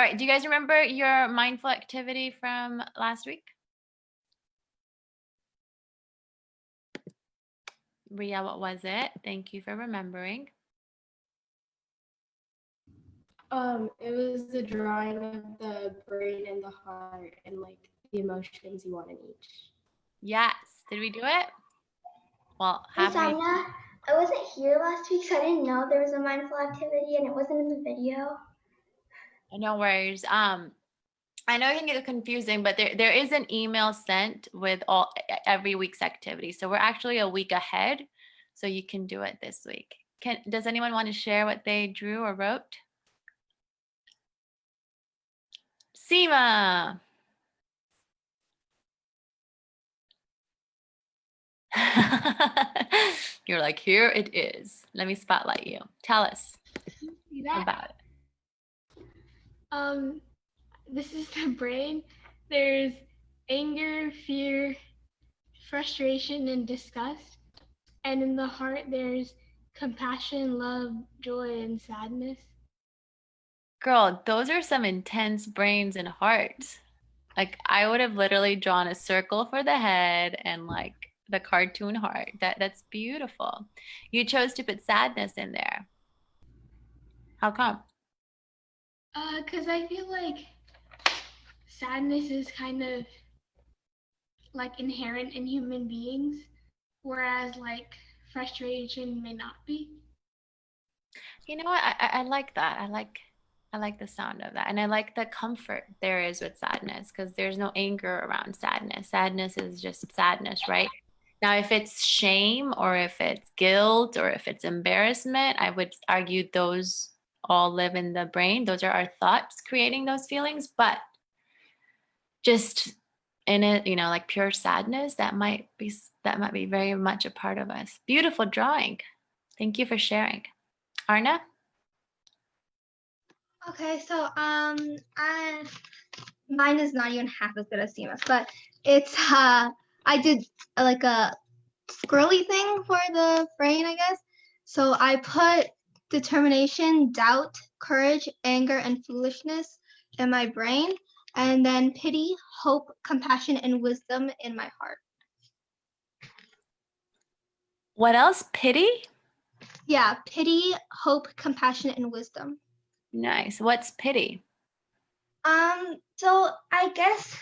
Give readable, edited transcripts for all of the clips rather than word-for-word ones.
All right, do you guys remember your mindful activity from last week? Ria, what was it? Thank you for remembering. It was the drawing of the brain and the heart and like the emotions you want in each. Yes. Did we do it? Well, Miss Amna, I wasn't here last week, so I didn't know there was a mindful activity and it wasn't in the video. No worries. I know it can get confusing, but there is an email sent with every week's activity. So we're actually a week ahead, so you can do it this week. Does anyone want to share what they drew or wrote? Seema. You're like, here it is. Let me spotlight you. Tell us about it. This is the brain. There's anger, fear, frustration, and disgust. And in the heart, there's compassion, love, joy, and sadness. Girl, those are some intense brains and hearts. Like I would have literally drawn a circle for the head and like the cartoon heart. That's beautiful. You chose to put sadness in there. How come? Because I feel like sadness is kind of like inherent in human beings, whereas like frustration may not be. You know what? I like that. I like the sound of that. And I like the comfort there is with sadness because there's no anger around sadness. Sadness is just sadness, right? Now, if it's shame or if it's guilt or if it's embarrassment, I would argue those all live in the brain. Those are our thoughts creating those feelings. But just in it, you know, like pure sadness, that might be very much a part of us. Beautiful drawing. Thank you for sharing. Arna? Okay, so mine is not even half as good as Seema's, but it's I did like a squirrely thing for the brain, I guess. So I put determination, doubt, courage, anger, and foolishness in my brain, and then pity, hope, compassion, and wisdom in my heart. What else? Pity? Yeah, pity, hope, compassion, and wisdom. Nice. What's pity? So I guess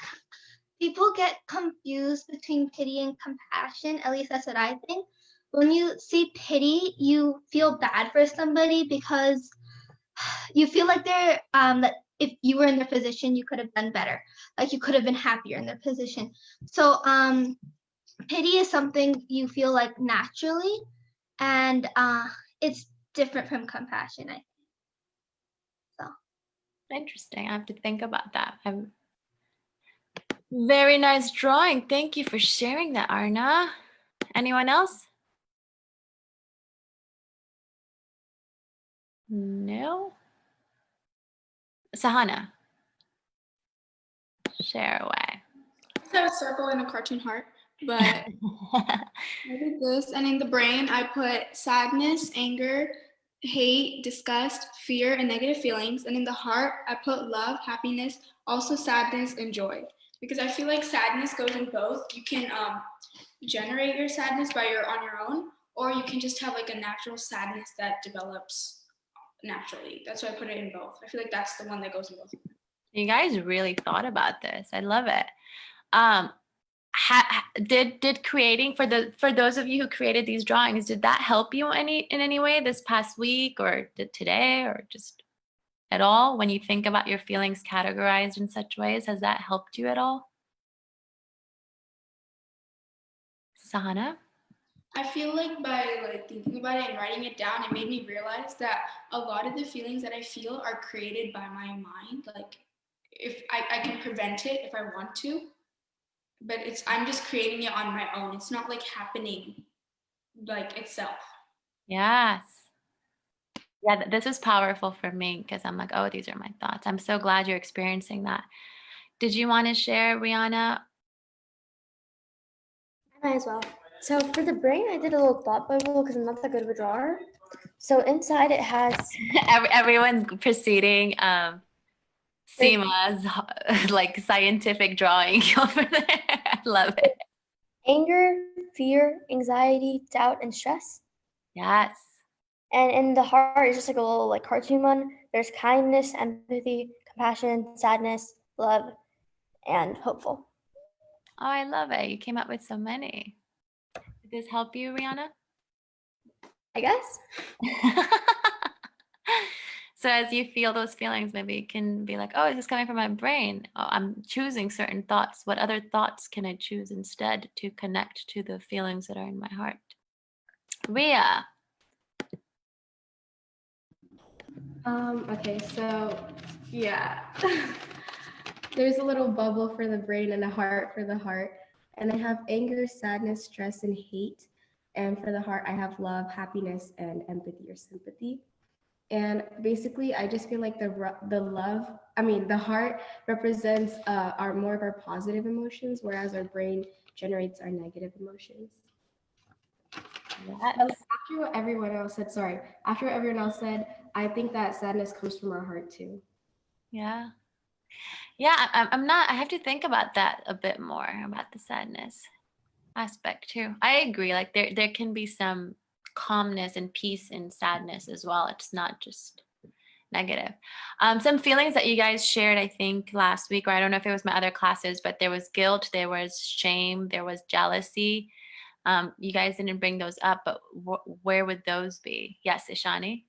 people get confused between pity and compassion. At least that's what I think. When you see pity, you feel bad for somebody because you feel like they're that if you were in their position, you could have done better. Like you could have been happier in their position. So pity is something you feel like naturally, and it's different from compassion, I think. So interesting. I have to think about that. Very nice drawing. Thank you for sharing that, Arna. Anyone else? No? Sahana, share away. I have a circle and a cartoon heart, but I did this. And in the brain, I put sadness, anger, hate, disgust, fear, and negative feelings. And in the heart, I put love, happiness, also sadness, and joy. Because I feel like sadness goes in both. You can generate your sadness on your own, or you can just have like a natural sadness that develops naturally. That's why I put it in both. I feel like that's the one that goes in both. You guys really thought about this. I love it. Did creating for those of you who created these drawings, did that help you in any way this past week or today or just at all when you think about your feelings categorized in such ways? Has that helped you at all? Sahana? I feel like by thinking about it and writing it down, it made me realize that a lot of the feelings that I feel are created by my mind. Like if I can prevent it if I want to, but I'm just creating it on my own. It's not like happening like itself. Yes. Yeah, this is powerful for me because I'm like, oh, these are my thoughts. I'm so glad you're experiencing that. Did you want to share, Rihanna? I might as well. So for the brain, I did a little thought bubble because I'm not that good of a drawer. So inside it has... Everyone's proceeding Seema's like scientific drawing over there. I love it. Anger, fear, anxiety, doubt, and stress. Yes. And in the heart, it's just like a little like cartoon one. There's kindness, empathy, compassion, sadness, love, and hopeful. Oh, I love it. You came up with so many. Did this help you, Rihanna? I guess. So as you feel those feelings, maybe you can be like, oh, is this coming from my brain? Oh, I'm choosing certain thoughts. What other thoughts can I choose instead to connect to the feelings that are in my heart? Ria. Okay, so yeah. There's a little bubble for the brain and a heart for the heart. And I have anger, sadness, stress, and hate. And for the heart, I have love, happiness, and empathy or sympathy. And basically, I just feel like the heart represents our more of our positive emotions, whereas our brain generates our negative emotions. Yes. After what everyone else said, I think that sadness comes from our heart too. Yeah. Yeah, I'm not, I have to think about that a bit more, about the sadness aspect too. I agree. Like there can be some calmness and peace in sadness as well. It's not just negative. Some feelings that you guys shared, I think last week, or I don't know if it was my other classes, but there was guilt, there was shame, there was jealousy. You guys didn't bring those up, but where would those be? Yes, Ishani?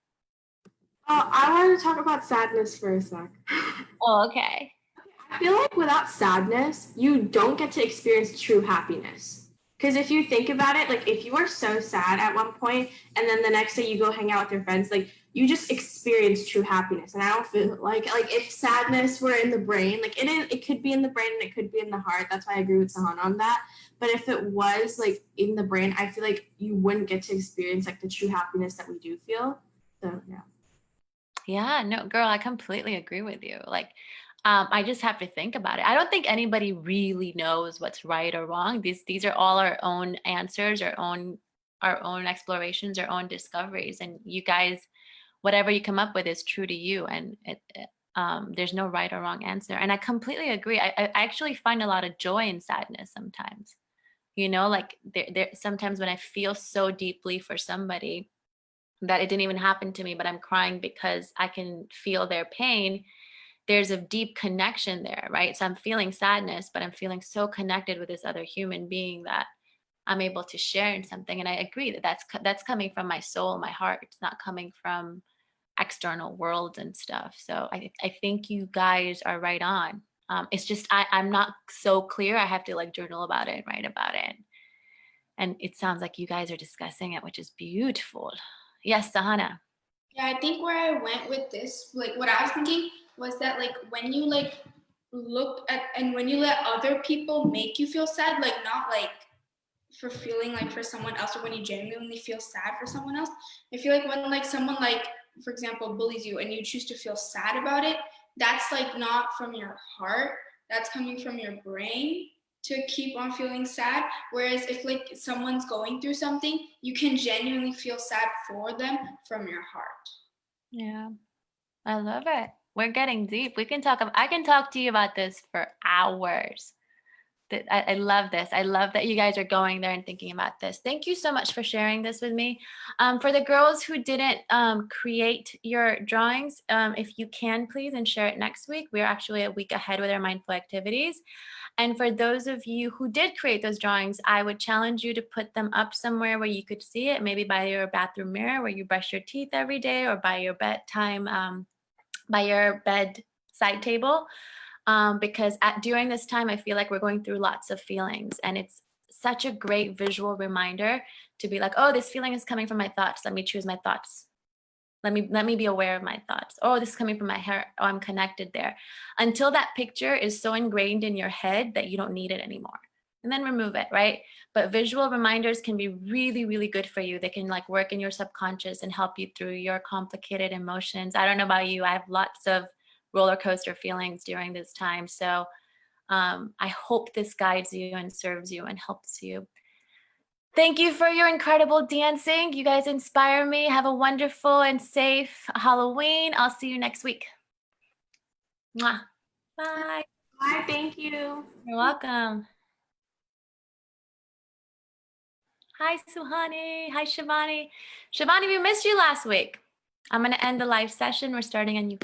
I wanted to talk about sadness for a sec. Oh, okay. I feel like without sadness, you don't get to experience true happiness. Because if you think about it, like if you are so sad at one point and then the next day you go hang out with your friends, like you just experience true happiness. And I don't feel like if sadness were in the brain, like it could be in the brain and it could be in the heart. That's why I agree with Sahan on that. But if it was like in the brain, I feel like you wouldn't get to experience like the true happiness that we do feel. So yeah. Yeah, no, girl, I completely agree with you. Like, I just have to think about it. I don't think anybody really knows what's right or wrong. These are all our own answers, our own explorations, our own discoveries. And you guys, whatever you come up with is true to you. And there's no right or wrong answer. And I completely agree. I actually find a lot of joy in sadness sometimes. You know, like there sometimes when I feel so deeply for somebody that it didn't even happen to me, but I'm crying because I can feel their pain. There's a deep connection there, right? So I'm feeling sadness, but I'm feeling so connected with this other human being that I'm able to share in something. And I agree that that's coming from my soul, my heart. It's not coming from external worlds and stuff. So I think you guys are right on. It's just I'm not so clear. I have to like journal about it, write about it. And it sounds like you guys are discussing it, which is beautiful. Yes, Sahana. Yeah, I think where I went with this, like what I was thinking was that like when you like look at and when you let other people make you feel sad, like not like for feeling like for someone else or when you genuinely feel sad for someone else. I feel like when like someone like, for example, bullies you and you choose to feel sad about it, that's like not from your heart, that's coming from your brain to keep on feeling sad. Whereas if like someone's going through something, you can genuinely feel sad for them from your heart. Yeah, I love it. We're getting deep. I can talk to you about this for hours. I love this. I love that you guys are going there and thinking about this. Thank you so much for sharing this with me. For the girls who didn't create your drawings, if you can please and share it next week. We're actually a week ahead with our mindful activities. And for those of you who did create those drawings, I would challenge you to put them up somewhere where you could see it, maybe by your bathroom mirror where you brush your teeth every day, or by your bedtime, by your bedside table. Because during this time, I feel like we're going through lots of feelings, and it's such a great visual reminder to be like, oh, this feeling is coming from my thoughts. Let me choose my thoughts. Let me be aware of my thoughts. Oh, this is coming from my heart. Oh, I'm connected there. Until that picture is so ingrained in your head that you don't need it anymore. And then remove it, right? But visual reminders can be really, really good for you. They can like work in your subconscious and help you through your complicated emotions. I don't know about you. I have lots of roller coaster feelings during this time. So I hope this guides you and serves you and helps you. Thank you for your incredible dancing. You guys inspire me. Have a wonderful and safe Halloween. I'll see you next week. Mwah. Bye. Bye. Thank you. You're welcome. Hi, Suhani. Hi, Shivani. Shivani, we missed you last week. I'm going to end the live session. We're starting a new